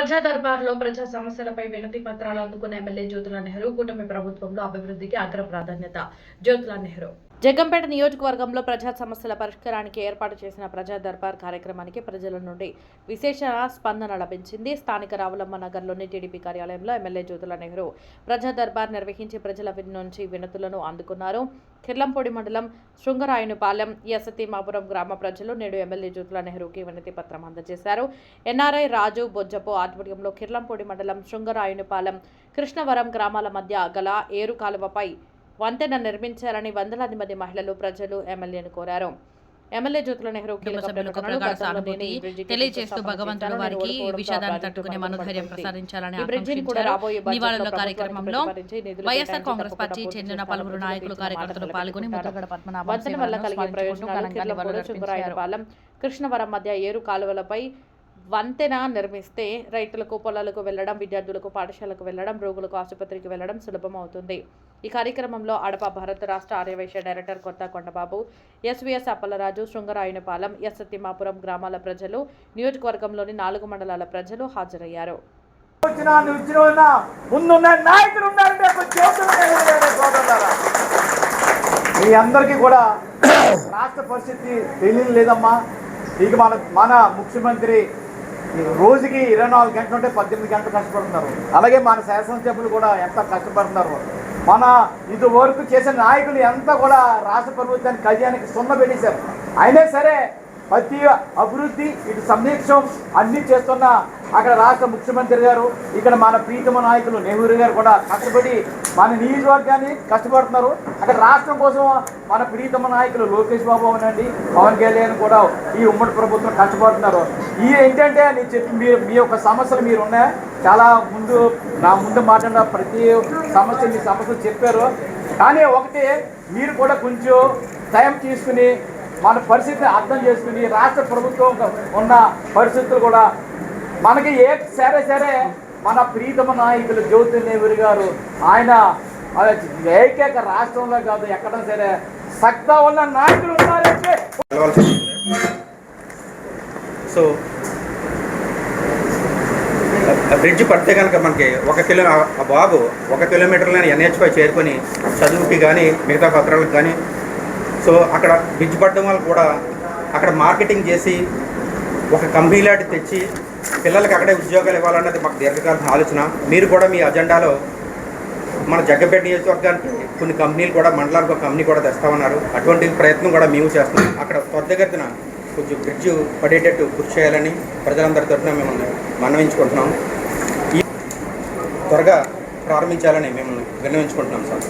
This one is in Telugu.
ప్రజా దర్బార్లో ప్రజా సమస్యలపై వినతి పత్రాలు అందుకున్న ఎమ్మెల్యే జ్యోతుల నెహ్రూ కూటమి ప్రభుత్వంలో అభివృద్ధికి అగ్ర ప్రాధాన్యత. జ్యోతుల నెహ్రూ జగ్గంపేట నియోజకవర్గంలో ప్రజా సమస్యల పరిష్కారానికి ఏర్పాటు చేసిన ప్రజా దర్బార్ కార్యక్రమానికి ప్రజల నుండి విశేష స్పందన లభించింది. స్థానిక రావులమ్మ నగర్లోని టీడీపీ కార్యాలయంలో ఎమ్మెల్యే జ్యోతుల నెహ్రూ ప్రజా దర్బార్ నిర్వహించి ప్రజల నుంచి వినతులను అందుకున్నారు. కిర్లంపూడి మండలం శృంగరాయునిపాలెం యసతిమాపురం గ్రామ ప్రజలు నేడు ఎమ్మెల్యే జ్యోతుల నెహ్రూకి వినతి పత్రం అందజేశారు. ఎన్ఆర్ఐ రాజు బొజ్జపు ఆధ్వర్యంలో కిర్లంపూడి మండలం శృంగరాయునిపాలెం కృష్ణవరం గ్రామాల మధ్య గల ఏరు కాలువపై వంతెన నిర్మించాలని వందలాది మంది మహిళలు ప్రజలు ఎమ్మెల్యేను కోరారు. ఎమ్మెల్యే జ్యోతుల నెహ్రూ తెలియజేస్తూ భగవంతుడు వారికి విషాదాన్ని తట్టుకునే మనోధైర్యం ప్రసాదించాలని నివాళుల కార్యక్రమంలో వైఎస్ఆర్ కాంగ్రెస్ పార్టీ చెందిన పలువురు నాయకులు కార్యకర్తలు పాల్గొని ముద్రగడ పద్మనాభం వల్ల కలిగే ప్రయోజనాలు కృష్ణవరం మధ్య ఏరు కాలువలపై వంతెన నిర్మిస్తే రైతులకు పొలాలకు వెళ్లడం, విద్యార్థులకు పాఠశాలకు వెళ్లడం, రోగులకు ఆసుపత్రికి వెళ్లడం సులభం అవుతుంది. ఈ కార్యక్రమంలో అడప భారత రాష్ట్ర ఆర్యవైశ్య డైరెక్టర్ కొత్త కొండబాబు, ఎస్వీఎస్ అప్పలరాజు, శృంగరాయునిపాలెం, యసతిమాపురం గ్రామాల ప్రజలు, నియోజకవర్గంలోని 4 మండలాల ప్రజలు హాజరయ్యారు. మీ అందరికీ కూడా రాష్ట్ర పరిస్థితి తెలియదు లేదమ్మా. ఇక మన ముఖ్యమంత్రి రోజుకి 24 గంటలు ఉంటే 18 గంటలు కష్టపడుతున్నారు. అలాగే మన శాసనసభ్యులు కూడా ఎంత కష్టపడుతున్నారు. మన ఇది వరకు చేసిన నాయకులు ఎంత కూడా రాష్ట్ర ప్రభుత్వానికి ఖజానానికి సున్న పెట్టేశారు. అయినా సరే ప్రతి అభివృద్ధి ఇటు సమీక్షం అన్నీ చేస్తున్న అక్కడ రాష్ట్ర ముఖ్యమంత్రి గారు, ఇక్కడ మన ప్రీతమ నాయకులు నెహ్రూ గారు కూడా కష్టపడి మన నియోజకవర్గాన్ని కష్టపడుతున్నారు. అక్కడ రాష్ట్రం కోసం మన ప్రీతమ నాయకులు లోకేష్ బాబు అవనండి, పవన్ కళ్యాణ్ కూడా ఈ ఉమ్మడి ప్రభుత్వం కష్టపడుతున్నారు. ఈ ఏంటంటే నేను చెప్పి మీ యొక్క సమస్యలు మీరు ఉన్నాయా, చాలా నా ముందు మాట్లాడిన ప్రతి సమస్య మీ సమస్యలు చెప్పారు. కానీ ఒకటి మీరు కూడా కొంచెం టైం తీసుకుని మన పరిస్థితిని అర్థం చేసుకుని రాష్ట్ర ప్రభుత్వం ఉన్న పరిస్థితులు కూడా మనకి సరే మన ప్రీతమ నాయకులు జ్యోతి నెహ్రూ గారు ఆయన ఏకైక రాష్ట్రంలో కాదు ఎక్కడ సరే సత్తా ఉన్న నాయకులు ఉన్నారంటే. సో బ్రిడ్జ్ పడితే కనుక మనకి బాబు 1 కిలోమీటర్లని NH5 చేరుకొని చదువుకి కానీ మిగతా పత్రాలకు కానీ సో అక్కడ బ్రిడ్జ్ పడడం వల్ల కూడా అక్కడ మార్కెటింగ్ చేసి ఒక కంపెనీ లాంటి తెచ్చి పిల్లలకి అక్కడే ఉద్యోగాలు ఇవ్వాలన్నది మాకు దీర్ఘకాలిక ఆలోచన. మీరు కూడా మీ అజెండాలో మన జగ్గంపేట నియోజకవర్గానికి కొన్ని కంపెనీలు కూడా మండలానికి ఒక కంపెనీ కూడా తెస్తామన్నారు. అటువంటి ప్రయత్నం కూడా మేము చేస్తున్నాం. అక్కడ త్వరగతిన కొంచెం బ్రిడ్జ్ పడేటట్టు కృషి చేయాలని ప్రజలందరి తరఫున మేము మనవించుకుంటున్నాం. త్వరగా ప్రారంభించాలని మేము విన్నవించుకుంటున్నాం సార్.